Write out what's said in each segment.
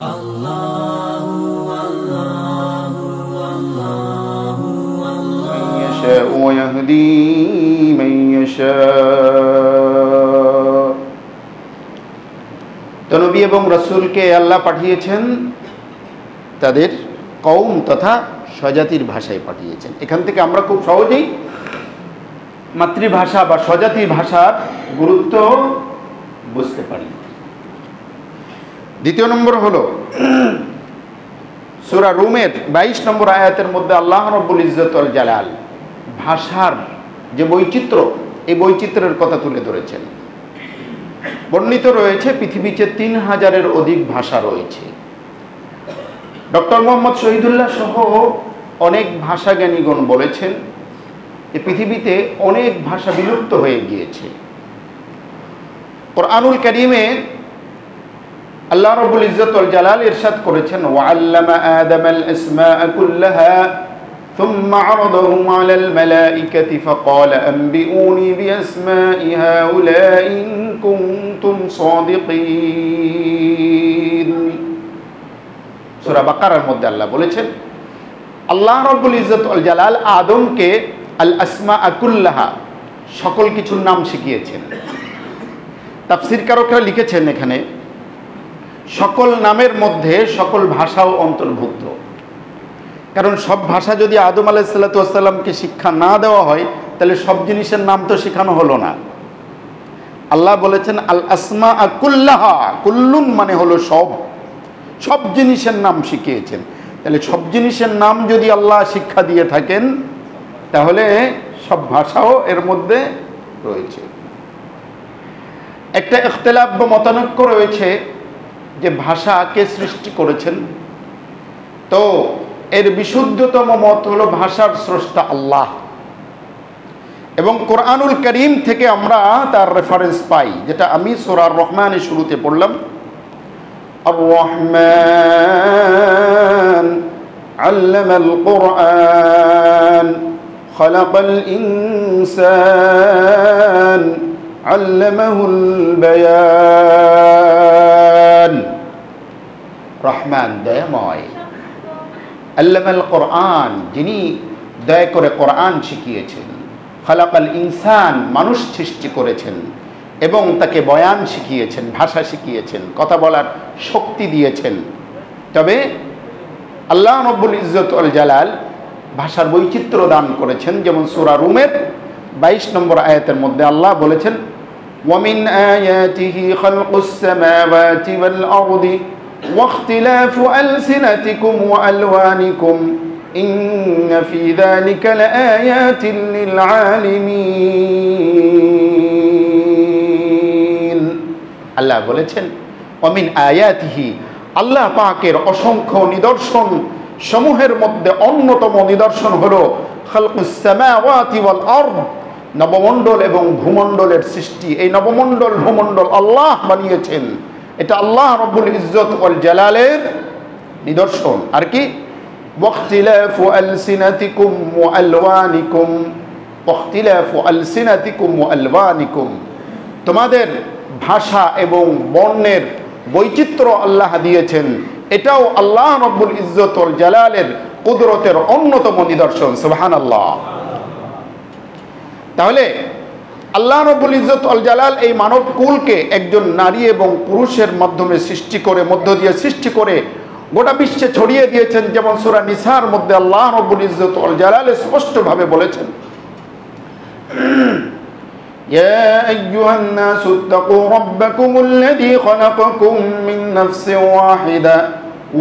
তো নবী এবং রাসূলকে আল্লাহ পাঠিয়েছেন তাদের কওম তথা স্বজাতির ভাষায় পাঠিয়েছেন। এখান থেকে আমরা খুব সহজেই মাতৃভাষা বা স্বজাতির ভাষার গুরুত্ব বুঝতে পারি। দ্বিতীয় নম্বর হলো সূরা রুমের 22 নম্বর আয়াতের মধ্যে আল্লাহ রাব্বুল ইজ্জত ওয়াল জালাল ভাষার যে বৈচিত্র্য, এই বৈচিত্র্যের কথা তুলে ধরেছেন। বর্ণিত রয়েছে পৃথিবীতে 3000-এর অধিক ভাষা রয়েছে। ডক্টর মোহাম্মদ শহীদুল্লাহ সহ অনেক ভাষাজ্ঞানীগণ বলেছেন যে পৃথিবীতে অনেক ভাষা বিলুপ্ত হয়ে গিয়েছে। কোরআনুল কারীমে আল্লাহ রাব্বুল ইজ্জত ওয়াল জালাল ইরশাদ করেছেন, ওয়াআল্লামা আদামাল আসমাআ কুল্লাহা ثم عرضهم على الملائكة فقال أنبئوني بأسماء هؤلاء إن كنتم صادقين। সূরা বাকারার মধ্যে আল্লাহ বলেছেন, আল্লাহ রাব্বুল ইজ্জত ওয়াল জালাল আদমকে আল আসমাআ কুল্লাহা সকল কিছুর নাম শিখিয়েছেন। তাফসীরকারকরা লিখেছেন এখানে সকল নামের মধ্যে সকল ভাষাও অন্তর্ভুক্ত। কারণ সব ভাষা যদি আদম আলাইহিস সালাতু ওয়াস সালামকে শিক্ষা না দেওয়া হয় তাহলে সব জিনিসের নাম তো শেখানো হলো না। আল্লাহ বলেছেন আল আসমাআ কুল্লাহা, কুল্লুন মানে হলো সব, সব জিনিসের নাম শিখিয়েছেন। তাহলে সব জিনিসের নাম যদি আল্লাহ শিক্ষা দিয়ে থাকেন তাহলে সব ভাষাও এর মধ্যে রয়েছে। একটা ইখতিলাফ বা মতানৈক্য রয়েছে যে ভাষা কে সৃষ্টি করেছেন। তো এর বিশুদ্ধতম মত হলো ভাষার স্রষ্টা আল্লাহ, এবং কোরআনুল কারীম থেকে আমরা তার রেফারেন্স পাই, যেটা আমি সূরা রহমানের শুরুতে পড়লাম, আর রহমান আল্লামাল কুরআন খালাকাল ইনসান আল্লামাহুল বায়ান। রহমান দয়াময়, আল্লামাল কোরআন যিনি দয়া করে কোরআন শিখিয়েছেন, খালাকাল ইনসান মানুষ সৃষ্টি করেছেন এবং তাকে বয়ান শিখিয়েছেন, ভাষা শিখিয়েছেন, কথা বলার শক্তি দিয়েছেন। তবে আল্লাহ রাব্বুল ইজ্জত ওয়াল জালাল ভাষার বৈচিত্র্য দান করেছেন। যেমন সূরা রুমের 22 নম্বর আয়াতের মধ্যে আল্লাহ বলেছেন, ওয়ামিন আয়াতিহি খালকুস সামাওয়াতি ওয়াল আরদি واختلاف ألسنتكم وألوانكم إن في ذلك لآيات للعالمين। আল্লাহ বলেছেন ওমিন আয়াতিহি, আল্লাহ পাকের অসংখ্য নিদর্শন সমূহের মধ্যে অন্যতম নিদর্শন হলো খালকুস সামাওয়াতি ওয়াল আরদ, নবমণ্ডল এবং ভূমণ্ডলের সৃষ্টি। এই নবমণ্ডল ভূমণ্ডল আল্লাহ বানিয়েছেন, এটা আল্লাহ রাব্বুল ইজ্জত ওয়াল জালালের নিদর্শন। আর কি ওয়াখতিলাফু আলসিনাতিকুম ওয়া আলওয়ানিকুম, ওয়াখতিলাফু আলসিনাতিকুম ওয়া আলওয়ানিকুম, তোমাদের ভাষা এবং বর্ণের বৈচিত্র্য আল্লাহ দিয়েছেন, এটাও আল্লাহ রাব্বুল ইজ্জত ওয়াল জালালের কুদরতের অন্যতম নিদর্শন। সুবহানাল্লাহ। তাহলে আল্লাহ রাব্বুল ইজ্জত ওয়াল জালাল এই মানব কুলকে একজন নারী এবং পুরুষের মাধ্যমে মধ্য দিয়ে সৃষ্টি করে গোটা বিশ্বে ছড়িয়ে দিয়েছেন। যেমন সূরা নিসার মধ্যে আল্লাহ রাব্বুল ইজ্জত ওয়াল জালাল স্পষ্টভাবে বলেছেন, ইয়া আইয়ুহান নাসু ইত্তাকু রাব্বাকুমুল্লাযী খালাকাকুম মিন নাফসিন ওয়াহিদা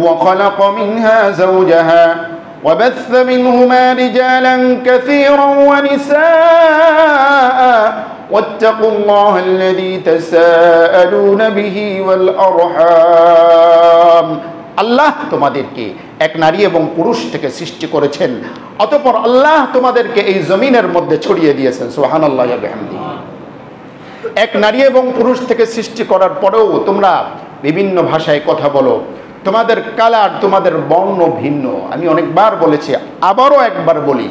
ওয়া খালাকা মিনহা যাওজাহা وبث منهما رجالا كثيرا ونساء واتقوا الله الذي تساءلون به والأرحام। আল্লাহ তোমাদেরকে এক নারী এবং পুরুষ থেকে সৃষ্টি করেছেন, অতঃপর আল্লাহ তোমাদেরকে এই জমিনের মধ্যে ছড়িয়ে দিয়েছেন। সুবহানাল্লাহ ওয়া বিহামদিহি। এক নারী এবং পুরুষ থেকে সৃষ্টি করার পরেও তোমরা বিভিন্ন ভাষায় কথা বলো, তোমাদের কালার, তোমাদের বর্ণ ভিন্ন। আমি অনেকবার বলেছি, আবারও একবার বলি,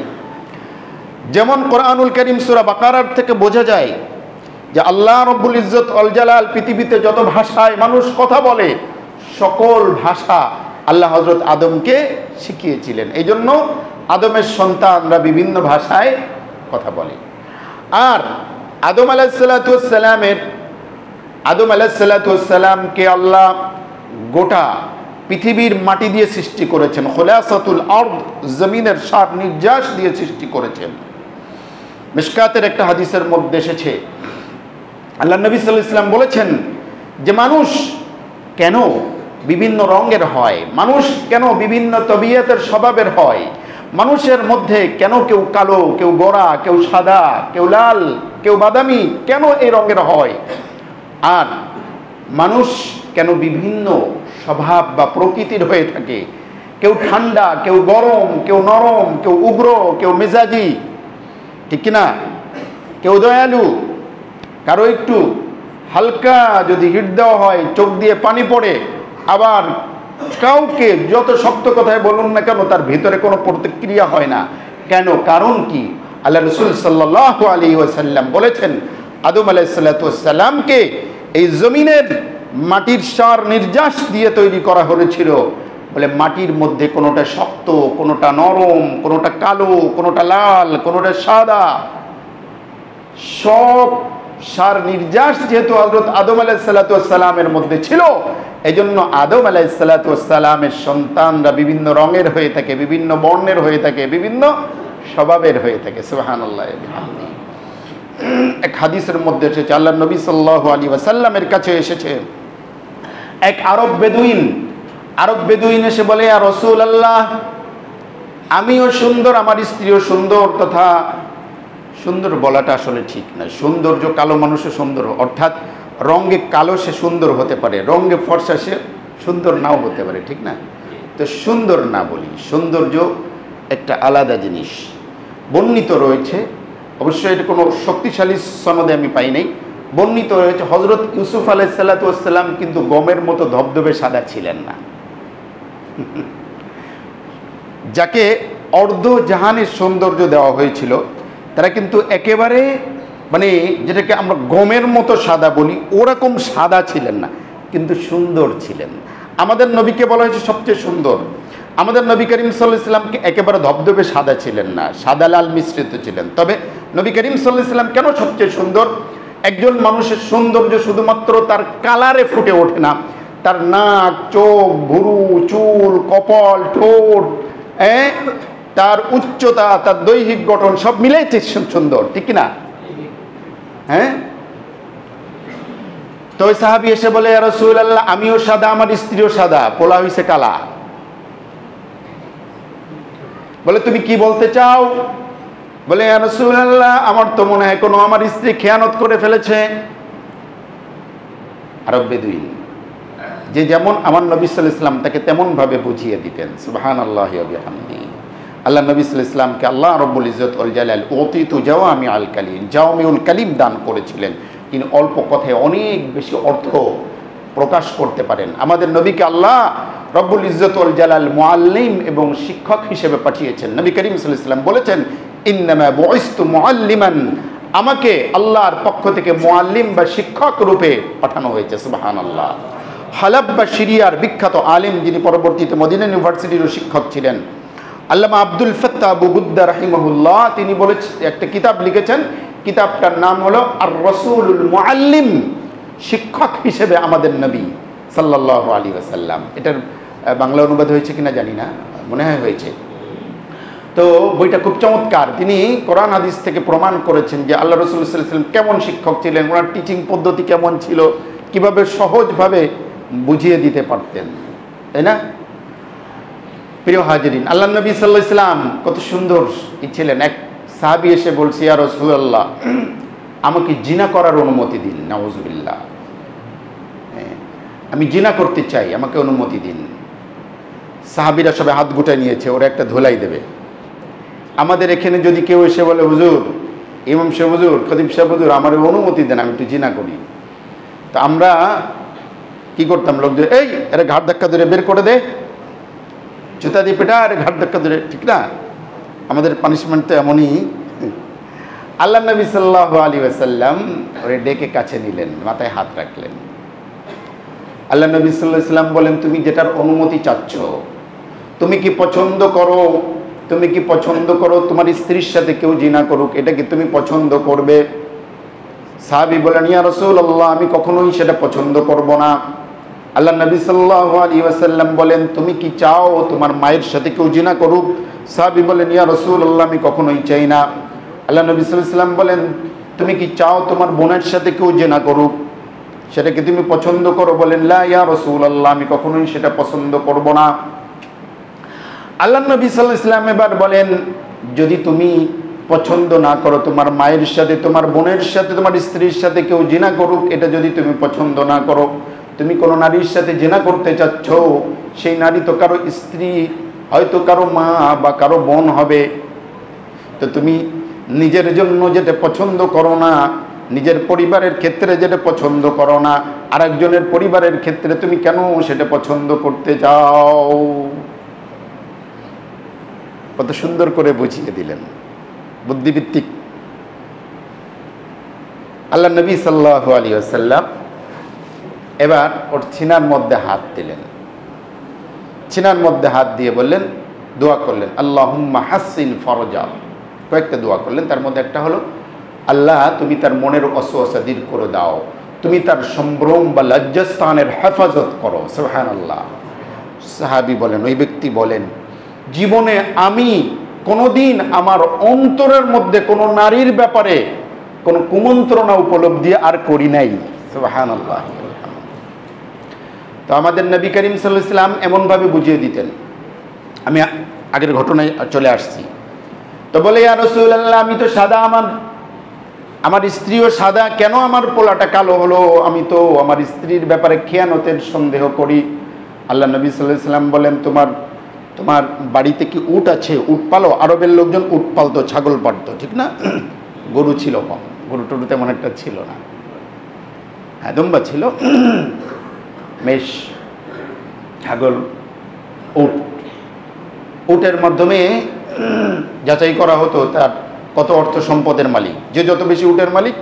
যেমন কোরআনুল কারীম সূরা বাকারার থেকে বোঝা যায় যে আল্লাহ রাব্বুল ইজ্জত ওয়াল জালাল পৃথিবীতে যত ভাষায় মানুষ কথা বলে সকল ভাষা আল্লাহ হযরত আদমকে শিখিয়েছিলেন। এই জন্য আদমের সন্তানরা বিভিন্ন ভাষায় কথা বলে। আর আদম আলাইহিসসালামকে আল্লাহ গোটা পৃথিবীর মাটি দিয়ে সৃষ্টি করেছেন, খুলাসাতুল আরদ, জমিনের সার নির্যাস দিয়ে সৃষ্টি করেছেন। মিশকাতের একটা হাদিসের মধ্যে এসেছে, আল্লাহ নবী সাল্লাল্লাহু আলাইহি ওয়াসাল্লাম বলেছেন যে মানুষ কেন বিভিন্ন রঙের হয়, মানুষ কেন বিভিন্ন তবিয়তের স্বভাবের হয়, মানুষের মধ্যে কেন কেউ কালো, কেউ গোরা, কেউ সাদা, কেউ লাল, কেউ বাদামি, কেন এই রঙের হয়, আর মানুষ কেন বিভিন্ন স্বভাব বা প্রকৃতির হয়ে থাকে, কেউ ঠান্ডা, কেউ গরম, কেউ নরম, কেউ উগ্র, কেউ মেজাজি, ঠিক কিনা, কেউ দয়ালু, কারো একটু হালকা যদি হিট দেওয়া হয় চোখ দিয়ে পানি পড়ে, আবার কাউকে যত শক্ত কথায় বলুন না কেন তার ভিতরে কোনো প্রতিক্রিয়া হয় না। কেন? কারণ কি? আল্লাহ রাসূল সাল্লাল্লাহু আলাইহি ওয়াসাল্লাম বলেছেন আদম আলাইহিসসালামকে এই জমিনের মাটির সার নির্যাস দিয়ে তৈরি করা হয়েছিল, বলে মাটির মধ্যে কোনোটা শক্ত, কোনোটা নরম, কোনোটা কালো, কোনোটা লাল, কোনোটা সাদা, সব সার নির্যাস যেহেতু হযরত আদম আলাইহিসসালামের মধ্যে ছিল, এই জন্য আদম আলাইহিসসালামের সন্তানরা বিভিন্ন রঙের হয়ে থাকে, বিভিন্ন বর্ণের হয়ে থাকে, বিভিন্ন স্বভাবের হয়ে থাকে। সুবহানাল্লাহ। এক হাদিসের মধ্যে এসেছে, আল্লাহ নবী সাল্লাল্লাহু আলাইহি ওয়াসাল্লামের কাছে এসেছে এক আরব বেদুইন এসে বলে, ইয়া রাসূলুল্লাহ, আমিও সুন্দর, আমার স্ত্রীও সুন্দর, তথা সুন্দর বলাটা আসলে ঠিক না, সৌন্দর্য কালো মানুষও সুন্দর, অর্থাৎ রঙে কালো সে সুন্দর হতে পারে, রঙে ফর্সা সে সুন্দর নাও হতে পারে, ঠিক না? তো সুন্দর না বলি, সৌন্দর্য একটা আলাদা জিনিস। বর্ণিত রয়েছে, অবশ্যই এটা কোনো শক্তিশালী সনদে আমি পাই নাই, বর্ণিত রয়েছে হযরত ইউসুফ আলাইহিসসালাম কিন্তু গমের মতো ধবধবে সাদা ছিলেন না। যাকে অর্ধ জাহানের সৌন্দর্য দেওয়া হয়েছিল, তারা কিন্তু একেবারে মানে যেটাকে আমরা গমের মতো সাদা বলি ওরকম সাদা ছিলেন না, কিন্তু সুন্দর ছিলেন। আমাদের নবীকে বলা হয়েছে সবচেয়ে সুন্দর। আমাদের নবী করিম সাল্লাল্লাহু আলাইহি ওয়াসাল্লাম একেবারে ধবধবে সাদা ছিলেন না, সাদা লাল মিশ্রিত ছিলেন। তবে নবী করিম সাল্লাল্লাহু আলাইহি ওয়াসাল্লাম কেন সবচেয়ে সুন্দর? একজন মানুষের সৌন্দর্য শুধুমাত্র তার কালারে ফুটে ওঠে না, তার নাক, চোখ, ভুরু, চুল, কপাল, ঠোঁট, তার উচ্চতা, তার দৈহিক গঠন সব মিলেই সুন্দর, ঠিক কিনা? হ্যাঁ। তো ওই সাহাবী এসে বলে, ইয়া রাসূলুল্লাহ, আমিও সাদা, আমার স্ত্রীও সাদা, পোলা হইছে কালা। বলে, তুমি কি বলতে চাও? বলে, ইয়া রাসূলুল্লাহ, আমার তো মনে হয় কোনো আমার স্ত্রী খেয়ানত করে ফেলেছে। আরব বেদুইন যে যেমন আমার নবী সাল্লাল্লাহু আলাইহি ওয়াসাল্লাম তাকে তেমন ভাবে বুঝিয়ে দিতেন। সুবহানাল্লাহি ওয়া বিহামদিহি। আল্লাহ নবী সাল্লাল্লাহু আলাইহি ওয়াসাল্লামকে আল্লাহ রাব্বুল ইজ্জত ওয়াল জালাল উতিতু জাওয়ামিউল কালিম, জাওমিউল কালিম দান করেছিলেন। তিনি অল্প কথায় অনেক বেশি অর্থ প্রকাশ করতে পারেন। আমাদের নবীকে আল্লাহ রাব্বুল ইজ্জত ওয়াল জালাল মুআল্লিম এবং শিক্ষক হিসেবে পাঠিয়েছেন। নবী করিম সাল্লাল্লাহু আলাইহি ওয়াসাল্লাম বলেছেন, ইন্নামা বুইসতু মুআল্লিমান, আমাকে আল্লাহর পক্ষ থেকে মুআল্লিম বা শিক্ষক রূপে পাঠানো হয়েছে। সুবহানাল্লাহ। হালাব বা সিরিয়ার বিখ্যাত আলেম, যিনি পরবর্তীতে মদিনা ইউনিভার্সিটিরও শিক্ষক ছিলেন, আল্লামা আব্দুল ফাত্তাহ আবু বুদ্দা রাহিমাহুল্লাহ, তিনি বলেছেন, একটা কিতাব লিখেছেন, কিতাবটার নাম হলো আর রাসূলুল মুআল্লিম, শিক্ষক হিসেবে আমাদের নবী সাল্লাল্লাহু আলাইহি ওয়াসাল্লাম। এটার বাংলা অনুবাদ হয়েছে কিনা জানি না, মনে হয় হয়েছে। তো বইটা খুব চমৎকার। তিনি কোরআন হাদিস থেকে প্রমাণ করেছেন যে আল্লাহ রাসূল সাল্লাল্লাহু আলাইহি ওয়াসাল্লাম কেমন শিক্ষক ছিলেন, ওনার টিচিং পদ্ধতি কেমন ছিল, কিভাবে সহজভাবে বুঝিয়ে দিতে পারতেন, তাই না? প্রিয় হাজিরিন, আল্লাহ নবী সাল্লাল্লাহু আলাইহি ওয়াসাল্লাম কত সুন্দর ছিলেন। এক সাহাবী এসে বলছে, ইয়া রাসূলুল্লাহ, আমাকে জিনা করার অনুমতি দিন। নাউযুবিল্লাহ, আমি জিনা করতে চাই, আমাকে অনুমতি দিন। সাহাবীরা সবাই হাত গুটায় নিয়েছে, ওরা একটা ধোলাই দেবে। আমাদের এখানে যদি কেউ এসে বলে, হুজুর, ইমাম সাহেব হুজুর, খতিব সাহেব হুজুর, আমার অনুমতি দেন, আমি একটু জিনা করি, তো আমরা কি করতাম? লোকদের, এই এরা ঘাট ধাক্কা ধরে বের করে দে, জুতা দিয়ে পেটা, আরে ঘাট ধাক্কা ধরে, ঠিক না? আমাদের পানিশমেন্ট তো এমনই। আল্লাহ নবী সাল্লাল্লাহু আলাইহি ওয়াসাল্লাম ওরে ডেকে কাছে নিলেন, মাথায় হাত রাখলেন। আল্লাহ নবী সাল্লাল্লাহু আলাইহি ওয়াসাল্লাম বলেন, তুমি যেটার অনুমতি চাচ্ছ, তুমি কি পছন্দ করো, তুমি কি পছন্দ করো তোমার স্ত্রীর সাথে কেউ জিনা করুক, এটা কি তুমি পছন্দ করবে? সাহাবী বলেন, ইয়া রাসূলুল্লাহ, আমি কখনোই সেটা পছন্দ করব না। আল্লাহ নবী সাল্লাল্লাহু আলাইহি ওয়াসাল্লাম বলেন, তুমি কি চাও তোমার মায়ের সাথে কেউ জিনা করুক? সাহাবী বলেন, ইয়া রাসূলুল্লাহ, আমি কখনোই চাই না। আল্লাহ নবী সাল্লাল্লাহু আলাইহি ওয়াসাল্লাম বলেন, তুমি কি চাও তোমার বোনের সাথে কেউ জিনা করুক, সেটা কি তুমি পছন্দ করো? বলেন, লা ইয়া রাসূলুল্লাহ, আমি কখনোই সেটা পছন্দ করব না। আল্লাহ নবী সাল্লাল্লাহু আলাইহি ওয়াসাল্লাম এবার বলেন, যদি তুমি পছন্দ না করো তোমার মায়ের সাথে, তোমার বোনের সাথে, তোমার স্ত্রীর সাথে কেউ জিনা করুক, এটা যদি তুমি পছন্দ না করো, তুমি কোনো নারীর সাথে জিনা করতে চাচ্ছ, সেই নারী তো কারো স্ত্রী, হয়তো কারো মা বা কারো বোন হবে, তো তুমি নিজের জন্য যেটা পছন্দ করো না, নিজের পরিবারের ক্ষেত্রে যেটা পছন্দ করো না, আরেকজনের পরিবারের ক্ষেত্রে তুমি কেন সেটা পছন্দ করতে চাও? কত সুন্দর করে বুঝিয়ে দিলেন, বুদ্ধিভিত্তিক। আল্লাহ নবী সাল্লাল্লাহু আলাইহি ওয়াসাল্লাম এবার ওর ছিনার মধ্যে হাত দিলেন, ছিনার মধ্যে হাত দিয়ে বললেন, দোয়া করলেন, আল্লাহুম্মা হাসিন ফরজা, কয়েকটা দোয়া করলেন। তার মধ্যে একটা হলো, আল্লাহ তুমি তার মনের ওয়াসওয়াসা দূর করে দাও, তুমি তার সম্ভ্রম বা লজ্জাস্থানের হেফাজত করো। সুবহানাল্লাহ। সাহাবী বলেন, ওই ব্যক্তি বলেন, জীবনে আমি কোনোদিন আমার অন্তরের মধ্যে কোনো নারীর ব্যাপারে কোনো কুমন্ত্রণা উপলব্ধি আর করি নাই। সুবহানাল্লাহ। তো আমাদের নবী করিম সাল্লাল্লাহু আলাইহি ওয়াসাল্লাম এমনভাবে বুঝিয়ে দিতেন। আমি আগের ঘটনায় চলে আসছি। তো বলে, ইয়া রাসূলুল্লাহ, আমি তো সাদা, আমার স্ত্রীও সাদা, কেন আমার পোলাটা কালো হলো? আমি তো আমার স্ত্রীর ব্যাপারে খেয়ানতের সন্দেহ করি। আল্লাহ নবী সাল্লাল্লাহু আলাইহি ওয়াসাল্লাম বলেন, তোমার বাড়িতে কি উট আছে? উট পালো? আরবের লোকজন উট পালতো, ছাগল পালতো, ঠিক না? গরু ছিল কম, গরু টরু তেমন একটা ছিল না। হ্যাঁ, দুম্বা ছিল, মেষ, ছাগল, উট। উটের মাধ্যমে যাচাই করা হতো তার কত অর্থ সম্পদের মালিক। যে যত বেশি উটের মালিক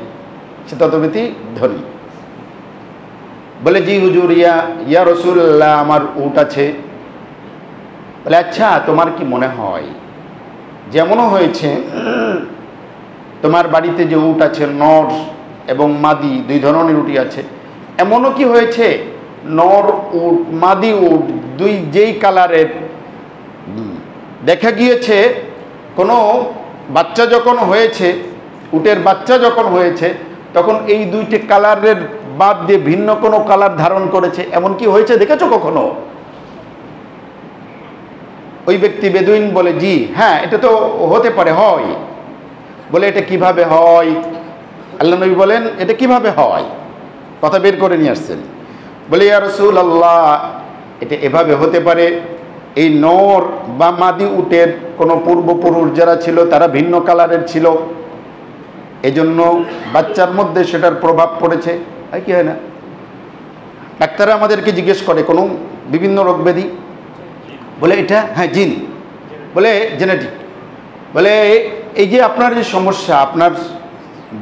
সে তত বেশি ধনী। বলে, জি হুজুর, ইয়া রাসূলুল্লাহ, আমার উট আছে। বলে, আচ্ছা, তোমার কি মনে হয় যেমনও হয়েছে তোমার বাড়িতে যে উট আছে, নর এবং মাদি দুই ধরনের উটই আছে, এমনও কি হয়েছে নর উট মাদি উট দুই যেই কালারের, দেখা গিয়েছে কোনো বাচ্চা যখন হয়েছে, উটের বাচ্চা যখন হয়েছে, তখন এই দুইটি কালারের বাদ দিয়ে ভিন্ন কোনো কালার ধারণ করেছে, এমন কি হয়েছে? দেখেছো কখনো? ওই ব্যক্তি বেদুইন বলে, জি হ্যাঁ, এটা তো হতে পারে, হয়। বলে, এটা কিভাবে হয়? আল্লাহ নবী বলেন, এটা কিভাবে হয়? কথা বের করে নিয়ে আসছেন। বলে, ইয়া রাসূলুল্লাহ, এটা এভাবে হতে পারে, এই নর বা মাদি উটের কোনো পূর্বপুরুষ যারা ছিল তারা ভিন্ন কালারের ছিল, এজন্য বাচ্চার মধ্যে সেটার প্রভাব পড়েছে। আর কি হয় না, ডাক্তাররা আমাদেরকে জিজ্ঞেস করে কোনো বিভিন্ন রোগ ব্যাধি, বলে এটা হ্যাঁ জিন, বলে জেনেটিক। বলে, এই যে আপনার যে সমস্যা, আপনার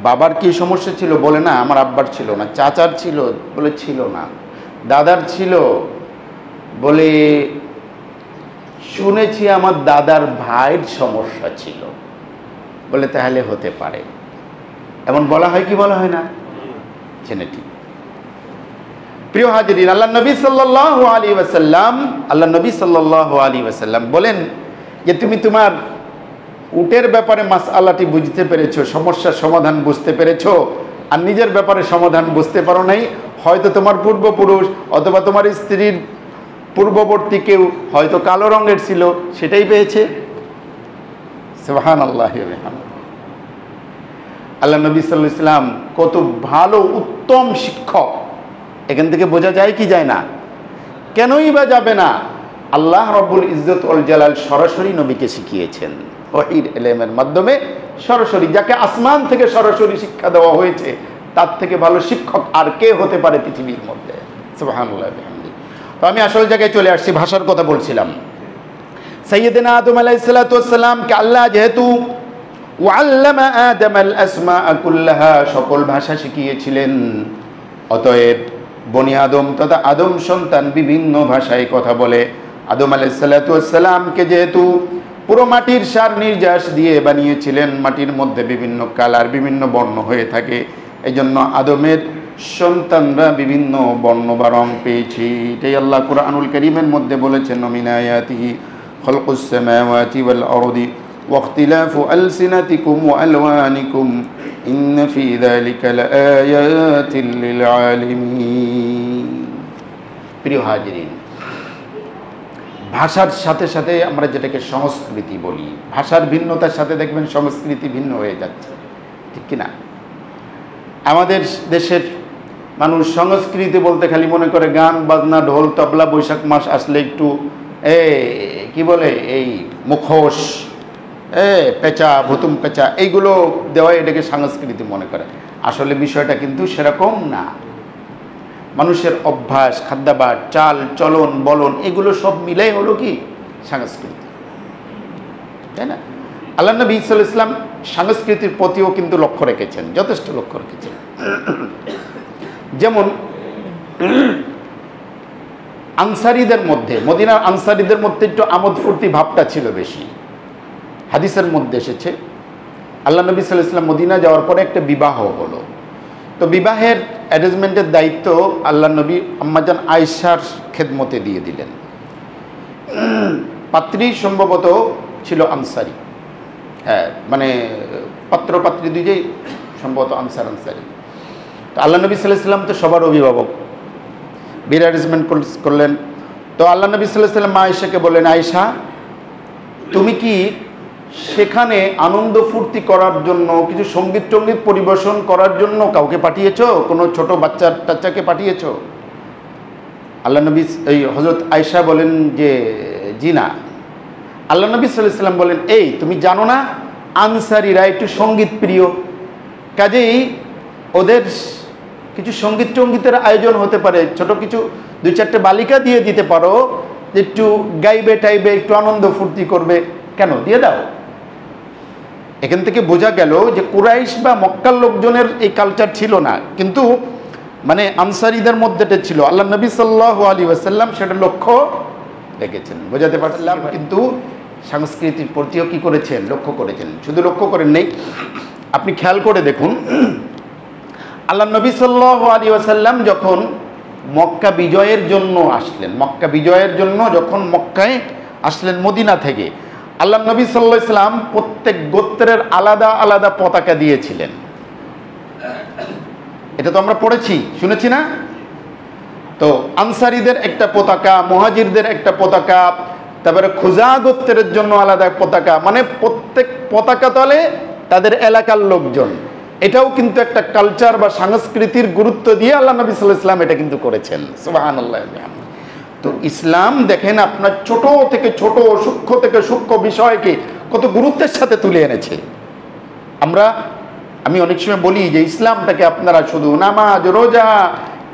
বাবার কি সমস্যা ছিল? বলে, না, আমার আব্বার ছিল না। চাচার ছিল? বলে, ছিল না। দাদার ছিল? বলে, শুনেছি আমার দাদার ভাইয়ের সমস্যা ছিল। বলে, তাহলে হতে পারে। এমন বলা হয় কি বলা হয় না? জেনেটিক। প্রিয় হাজিরিন, আল্লাহ নবী সাল্লাল্লাহু আলাইহি ওয়াসাল্লাম বলেন যে, তুমি তোমার উটের ব্যাপারে মাসআলাটি বুঝতে পেরেছো, সমস্যার সমাধান বুঝতে পেরেছো, আর নিজের ব্যাপারে সমাধান বুঝতে পারো নাই। হয়তো তোমার পূর্বপুরুষ অথবা তোমার স্ত্রীর পূর্ববর্তী কেউ হয়তো কালো রঙের ছিল, সেটাই পেয়েছে। সুবহানাল্লাহ। আল্লাহ নবী সাল্লাল্লাহু আলাইহি ওয়াসাল্লাম কত ভালো উত্তম শিক্ষক, এখান থেকে বোঝা যায় কি যায় না? কেনই বা যাবে না? আল্লাহ রাব্বুল ইজ্জত ওয়াল জালাল সরাসরি নবীকে শিখিয়েছেন ওহীর ইলমের মাধ্যমে, সরাসরি। যাকে আসমান থেকে সরাসরি শিক্ষা দেওয়া হয়েছে, তার থেকে ভালো শিক্ষক আর কে হতে পারে পৃথিবীর মধ্যে? সুবহানাল্লাহ। তো আমি আসল জায়গায় চলে আসছি, ভাষার কথা বলছিলাম। সাইয়্যিদনা আদম আলাইহিস সালাতু ওয়াস সালাম কে আল্লাহ যেহেতু ওয়াল্লামা আদম আল আসমাআ কুল্লাহা, সকল ভাষা শিখিয়েছিলেন, অতএব বনি আদম তথা আদম সন্তান বিভিন্ন ভাষায় কথা বলে। আদম আলাইহিসসালামকে যেহেতু পুরো মাটির সার নির্যাস দিয়ে বানিয়েছিলেন, মাটির মধ্যে বিভিন্ন কালার বিভিন্ন বর্ণ হয়ে থাকে, এই জন্য আদমের সন্তানরা বিভিন্ন বর্ণ বা রং পেয়েছে। এটাই আল্লাহ কুরআনুল কারীমের মধ্যে বলেছেন, মিন আয়াতিহি খালকুস সামাওয়াতি ওয়াল আরদি ওয়াখতিলাফু আলসিনাতিকুম ওয়া আলওয়ানিকুম ইন্না ফি যালিকা লাআয়াতিন লিল আলিমিন। প্রিয় হাজিরিন, ভাষার সাথে সাথে আমরা যেটাকে সংস্কৃতি বলি, ভাষার ভিন্নতার সাথে দেখবেন সংস্কৃতি ভিন্ন হয়ে যাচ্ছে, ঠিক কিনা? আমাদের দেশের মানুষ সংস্কৃতি বলতে খালি মনে করে গান বাজনা, ঢোল তবলা, বৈশাখ মাস আসলে একটু কি বলে এই মুখোশ, পেঁচা ভুতুম পেঁচা এইগুলো দেওয়া, এটাকে সংস্কৃতি মনে করে। আসলে বিষয়টা কিন্তু সেরকম না। মানুষের অভ্যাস, খাদ্যাভ্যাস, চাল চলন বলন এগুলো সব মিলাই হলো কি সংস্কৃতি, তাই না? আল্লাহ নবী সাল্লাল্লাহু আলাইহি ওয়াসাল্লাম সংস্কৃতির প্রতিও কিন্তু লক্ষ্য রেখেছেন, যথেষ্ট লক্ষ্য রেখেছেন। যেমন আনসারীদের মধ্যে, মদিনার আনসারীদের মধ্যে একটু আমোদ ফুর্তি ভাবটা ছিল বেশি। হাদিসের মধ্যে এসেছে আল্লাহ নবী সাল্লাল্লাহু আলাইহি ওয়াসাল্লাম মদিনা যাওয়ার পরে একটা বিবাহ হলো। তো বিবাহের অ্যারেঞ্জমেন্টের দায়িত্ব আল্লাহ নবী আম্মাজান আয়েশার খেদমতে দিয়ে দিলেন। পাত্রী সম্ভবত ছিল আনসারী, হ্যাঁ, মানে পাত্র পাত্রী দুইটাই সম্ভবত আনসারি। তো আল্লাহ নবী সাল্লাল্লাহু আলাইহি ওয়াসাল্লাম তো সবার অভিভাবক, বিয়ের অ্যারেঞ্জমেন্ট করলেন। তো আল্লাহ নবী সাল্লাল্লাহু আলাইহি ওয়াসাল্লাম আয়েশাকে বললেন, আয়েশা তুমি কি সেখানে আনন্দ ফুর্তি করার জন্য, কিছু সঙ্গীত টঙ্গীত পরিবেশন করার জন্য কাউকে পাঠিয়েছো? কোনো ছোট বাচ্চা টাচ্চাকে পাঠিয়েছো? আল্লাহ নবী এই হযরত আয়েশা বলেন যে জি না। আল্লাহ নবী সাল্লাল্লাহু আলাইহি ওয়াসাল্লাম বলেন, এই তুমি জানো না আনসারীরা একটু সঙ্গীত প্রিয়, কাজেই ওদের কিছু সঙ্গীত টঙ্গীতের আয়োজন হতে পারে, ছোট কিছু দুই চারটে বালিকা দিয়ে দিতে পারো, যে একটু গাইবে টাইবে, একটু আনন্দ ফুর্তি করবে, কেন দিয়ে দাও। এখান থেকে বোঝা গেল যে কুরাইশ বা মক্কার লোকজনের এই কালচার ছিল না, কিন্তু মানে আনসারীদের মধ্যে এটা ছিল। আল্লাহ নবী সাল্লাল্লাহু আলাইহি ওয়াসাল্লাম সেটা লক্ষ্য রেখেছেন, বোঝাতে পারলাম। কিন্তু সংস্কৃতির প্রতিও কি করেছেন? লক্ষ্য করেছেন। শুধু লক্ষ্য করেন নেই, আপনি খেয়াল করে দেখুন, আল্লাহ নবী সাল্লাল্লাহু আলাইহি ওয়াসাল্লাম যখন মক্কা বিজয়ের জন্য আসলেন, মক্কা বিজয়ের জন্য যখন মক্কায় আসলেন মদিনা থেকে, আল্লাহ নবী সাল্লাল্লাহু আলাইহি ওয়াসাল্লাম প্রত্যেক গোত্রের আলাদা আলাদা পতাকা দিয়েছিলেন। এটা তো আমরা পড়েছি, শুনেছি না? তো আনসারীদের একটা পতাকা, মুহাজিরদের একটা পতাকা, তারপরে খুজা গোত্রের জন্য আলাদা পতাকা, মানে প্রত্যেক পতাকা তলে তাদের এলাকার লোকজন। এটাও কিন্তু একটা কালচার বা সংস্কৃতির গুরুত্ব দিয়ে আল্লাহ নবী সাল্লাল্লাহু আলাইহি ওয়াসাল্লাম এটা কিন্তু করেছেন। সুবহানাল্লাহ। তো ইসলাম দেখেন আপনার ছোট থেকে ছোট, সূক্ষ্ম থেকে সূক্ষ্ম বিষয়কে কত গুরুত্বের সাথে তুলে এনেছে। আমি অনেক সময় বলি যে ইসলামটাকে আপনারা শুধু নামাজ, রোজা,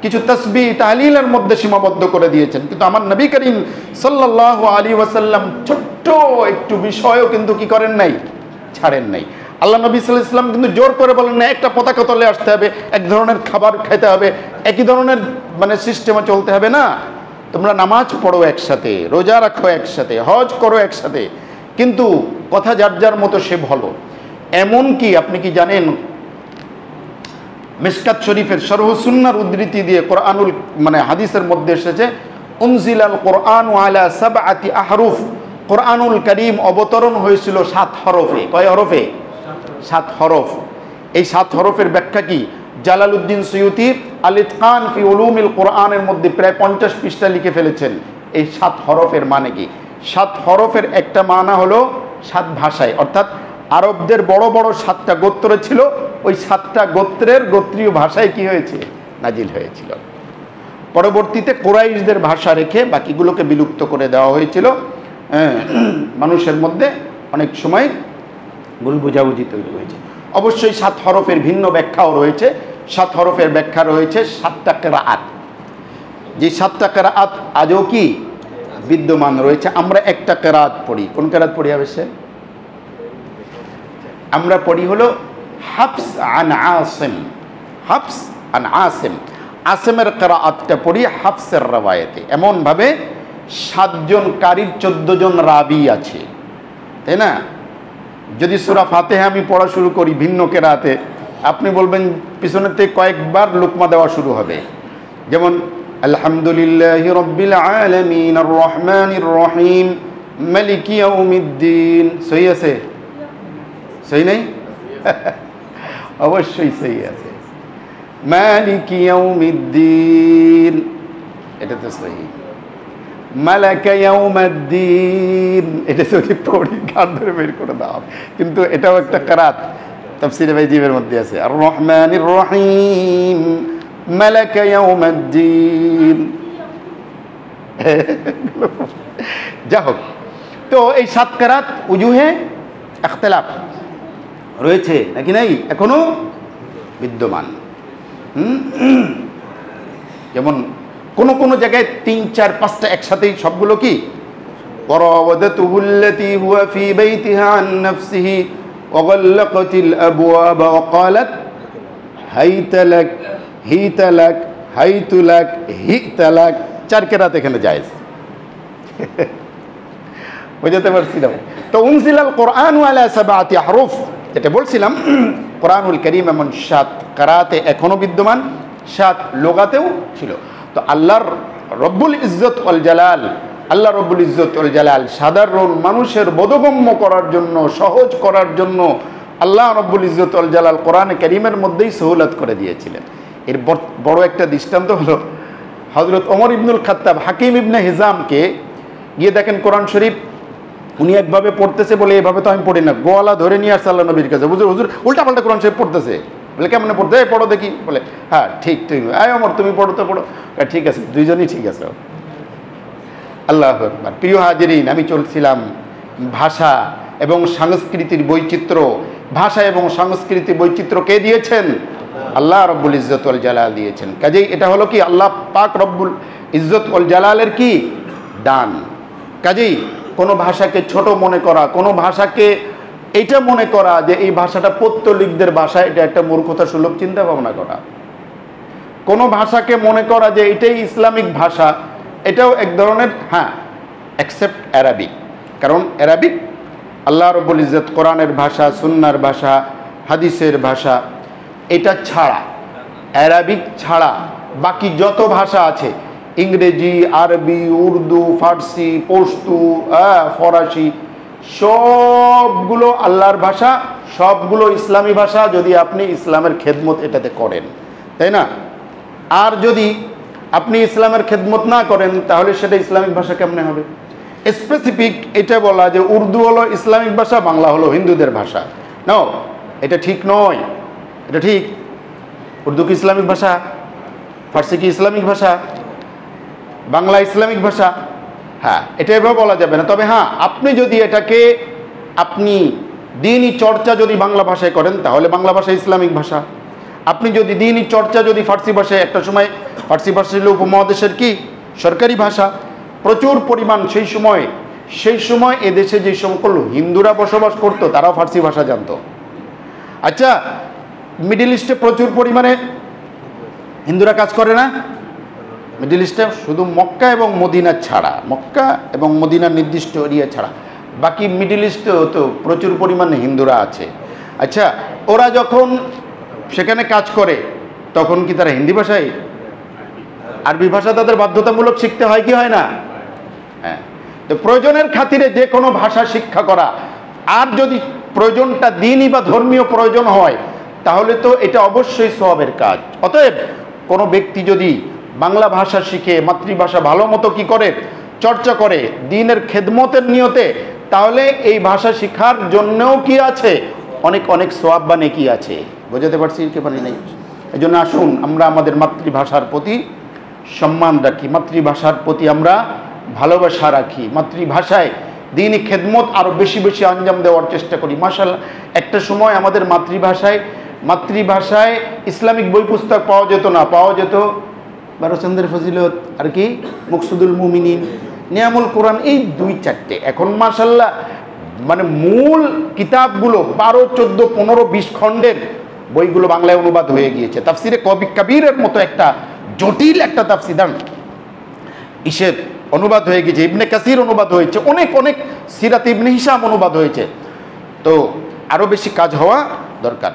কিছু তাসবিহ তাহলিলের মধ্যে সীমাবদ্ধ করে দিয়েছেন, কিন্তু আমার নবী করিম সাল্লাল্লাহু আলাইহি ওয়াসাল্লাম ছোট্ট একটু বিষয়ও কিন্তু কি করেন নাই, ছাড়েন নাই। আল্লাহ নবী সাল্লাল্লাহু আলাইহি ওয়াসাল্লাম কিন্তু জোর করে বলেন না একটা পতাকা তলে আসতে হবে, এক ধরনের খাবার খেতে হবে, একই ধরনের মানে সিস্টেমে চলতে হবে না। তোমরা নামাজ পড়ো একসাথে, রোজা রাখো একসাথে, হজ করো একসাথে, কিন্তু কথা যার যার মতো সে ভালো। এমন কি আপনি কি জানেন, মিশকাত শরীফের শরহ সুন্নাহর উদ্ধৃতি দিয়ে কোরআনুল মানে হাদিসের মধ্যে এসেছে, উনজিলাল কোরআন আলা সাবআতি আহরুফ, কোরআনুল কারীম অবতরণ হয়েছিল 7 হরফে। কয় হরফে? 7 হরফ। এই 7 হরফের ব্যাখ্যা কি? জালালউদ্দিন সুয়ুতি আল ইতকান ফি উলুমিল কোরআনের মধ্যে প্রায় 50 পৃষ্ঠা লিখে ফেলেছেন। এই 7 হরফের মানে কি? 7 হরফের একটা মানা হলো 7 ভাষায়, অর্থাৎ আরবদের বড় বড় 7টা গোত্র ছিল, ওই 7টা গোত্রের গোত্রীয় ভাষায় কি হয়েছে? নাজিল হয়েছিল। পরবর্তীতে কুরাইশদের ভাষা রেখে বাকিগুলোকে বিলুপ্ত করে দেওয়া হয়েছিল। মানুষের মধ্যে অনেক সময় ভুল বোঝাবুঝি তৈরি হয়েছে। অবশ্যই 7 হরফের ভিন্ন ব্যাখ্যাও রয়েছে। 7 হরফের ব্যাখ্যা রয়েছে 7টা কেরাআত, যে 7টা কেরাআত আজও কি বিদ্যমান রয়েছে। আমরা একটা কেরাআত পড়ি। কোন কেরাআত পড়ি? অবশ্যই আমরা পড়ি হলো হাফস আন আসিম। হাফস আন আসিম। আসেমের কেরাআতটা পড়ি হাফসের রাওয়ায়াতে। এমনভাবে 7 জন কারির 14 জন রাবি আছে, তাই না? যদি সূরা ফাতিহা আমি পড়া শুরু করি ভিন্ন কেরাতে, আপনি বলবেন পিছনেতে কয়েকবার লুকমা দেওয়া শুরু হবে। যেমন আলহামদুলিল্লাহি রাব্বিল আলামিন আর রহমানির রহিম মালিকি ইয়াউমিদ্দিন। সহি আছে? সহি নাই? অবশ্যই সহি আছে। মালিকি ইয়াউমিদ্দিন, এটা তো সহি। মালাকা ইয়াউমাদ্দিন, এটা যদি পড়ি গান ধরে বের করে দাও, কিন্তু এটাও একটা কেরাত তাফসীরে বাইজিবের মধ্যে আছে। আর রহমানির রহিম মালাকা ইয়াউমাদ্দিন। যা হোক, তো এই 7 কেরাত উজুহে ইখতিলাফ রয়েছে নাকি নাই এখনো বিদ্যমান। যেমন কোন কোন জায়গায় 3, 4, 5টা একসাথেই সবগুলো কি ওয়ারাওয়াদাতুহু আল্লাতী হুয়া ফী বাইতিহা আন নাফসিহি ওয়া গাল্লাকাতিল আবওয়াবা ওয়া ক্বালাত হাইতা লাক হিতা লাক হাইতু লাক হিতা লাক। 4 কেরাত এখানে জায়েজ। বুঝতে পারছি না? তো উনজিলাল কোরআন আলা 7 আহরুফ, যেটা বলছিলাম কোরআনুল কারীম এমন 7 কেরাতে এখনো বিদ্যমান, 7 লুগাতেও ছিল। তো আল্লাহর রব্বুল ইজ্জত ওয়াল জালাল, আল্লাহ রব্বুল ইজ্জত ওয়াল জালাল সাধারণ মানুষের বোধগম্য করার জন্য, সহজ করার জন্য আল্লাহ রব্বুল ইজ্জত ওয়াল জালাল কোরআনে কারীমের মধ্যেই সহুলত করে দিয়েছিলেন। এর বড় একটা দৃষ্টান্ত হলো হযরত ওমর ইবনুল খাত্তাব হাকিম ইবনে হিজামকে গিয়ে দেখেন কোরআন শরীফ উনি একভাবে পড়তেছে বলে এভাবে তো আমি পড়ি না, গোয়ালা ধরে নিয়ে আসছে আল্লাহ নবীর কাছে, হুজুর হুজুর উল্টাপাল্টা কোরআন শরীফ পড়তেছে। বলে কেমনে পড়তে? পড়ো দেখি। বলে হ্যাঁ ঠিক, তুমি আয় ওমর তুমি পড়ো তো পড়ো। ঠিক আছে, দুইজনই ঠিক আছে। আল্লাহু আকবার। প্রিয় হাজিরিন, আমি চলছিলাম ভাষা এবং সংস্কৃতির বৈচিত্র্য। ভাষা এবং সংস্কৃতির বৈচিত্র্য কে দিয়েছেন? আল্লাহ রব্বুল ইজ্জত ওয়াল জালাল দিয়েছেন। কাজেই এটা হলো কি আল্লাহ পাক রব্বুল ইজ্জত ওয়াল জালালের কি দান। কাজেই কোনো ভাষাকে ছোট মনে করা, কোনো ভাষাকে এইটা মনে করা যে এই ভাষাটা পৌত্তলিকদের ভাষা, এটা একটা মূর্খতা সুলভ চিন্তা ভাবনা করা। কোনো ভাষাকে মনে করা যে এটাই ইসলামিক ভাষা, এটাও এক ধরনের, হ্যাঁ এক্সেপ্ট অ্যারাবিক। কারণ অ্যারাবিক আল্লাহ রব্বুল ইজ্জত কোরআনের ভাষা, সুন্নাহর ভাষা, হাদিসের ভাষা, এটা ছাড়া, অ্যারাবিক ছাড়া বাকি যত ভাষা আছে, ইংরেজি, আরবি, উর্দু, ফার্সি, পশতু, ফরাসি, সবগুলো আল্লাহর ভাষা, সবগুলো ইসলামী ভাষা যদি আপনি ইসলামের খেদমত এটাতে করেন, তাই না? আর যদি আপনি ইসলামের খেদমত না করেন তাহলে সেটা ইসলামিক ভাষা কেমনে হবে? স্পেসিফিক এটা বলা যে উর্দু হলো ইসলামিক ভাষা, বাংলা হলো হিন্দুদের ভাষা, নো, এটা ঠিক নয়। এটা ঠিক? উর্দু কি ইসলামিক ভাষা? ফার্সি কি ইসলামিক ভাষা? বাংলা ইসলামিক ভাষা? হ্যাঁ, এটা এভাবে বলা যাবে না। তবে হ্যাঁ, আপনি যদি এটাকে আপনি দ্বীনি চর্চা যদি বাংলা ভাষায় করেন তাহলে বাংলা ভাষা ইসলামিক ভাষা। আপনি যদি দ্বীনি চর্চা যদি ফার্সি ভাষায়, একটা সময় ফার্সি ভাষা ছিল উপমহাদেশের কি সরকারি ভাষা, প্রচুর পরিমাণ সেই সময় এদেশে যে সকল হিন্দুরা বসবাস করতো তারাও ফার্সি ভাষা জানতো। আচ্ছা, মিডল ইস্টে প্রচুর পরিমাণে হিন্দুরা কাজ করে না? মিডল ইস্টে শুধু মক্কা এবং মদিনা ছাড়া, মক্কা এবং মদিনার নির্দিষ্ট এরিয়া ছাড়া বাকি মিডল ইস্টেও তো প্রচুর পরিমাণে হিন্দুরা আছে। আচ্ছা, ওরা যখন সেখানে কাজ করে তখন কি তারা হিন্দি ভাষায়, আরবি ভাষা তাদের বাধ্যতামূলক শিখতে হয় কি হয় না? হ্যাঁ, তো প্রয়োজনের খাতিরে যে কোনো ভাষা শিক্ষা করা, আর যদি প্রয়োজনটা দ্বীনি বা ধর্মীয় প্রয়োজন হয় তাহলে তো এটা অবশ্যই সওয়াবের কাজ। অতএব কোনো ব্যক্তি যদি বাংলা ভাষা শিখে, মাতৃভাষা ভালো মতো কি করে চর্চা করে দ্বীনের খেদমতের নিয়তে, তাহলে এই ভাষা শিক্ষার জন্যও কি আছে অনেক অনেক সওয়াব বা নেকি আছে। বোঝাতে পারছি কি পারি নাই? এই জন্য আসুন আমরা আমাদের মাতৃভাষার প্রতি সম্মান রাখি, মাতৃভাষার প্রতি আমরা ভালোবাসা রাখি, মাতৃভাষায় দ্বীনি খেদমত আরও বেশি বেশি আঞ্জাম দেওয়ার চেষ্টা করি। মাশাআল্লাহ, একটা সময় আমাদের মাতৃভাষায় ইসলামিক বই পুস্তক পাওয়া যেত না, পাওয়া যেত বারোচন্দ্রের ফজিলত আর কি মুকসুদুল মুমিনিন, নিয়ামুল কোরআন, এই 2-4টে। এখন মাশাআল্লাহ মানে মূল কিতাবগুলো 12, 14, 15, 20 খণ্ডের বইগুলো বাংলায় অনুবাদ হয়ে গিয়েছে। তাফসিরে কবি কবিরের মতো একটা জটিল একটা তাফসীর ইসের অনুবাদ হয়ে গেছে, ইবনে কাসির অনুবাদ হয়েছে, অনেক অনেক সিরাত ইবনে হিশাম অনুবাদ হয়েছে। তো আরো বেশি কাজ হওয়া দরকার।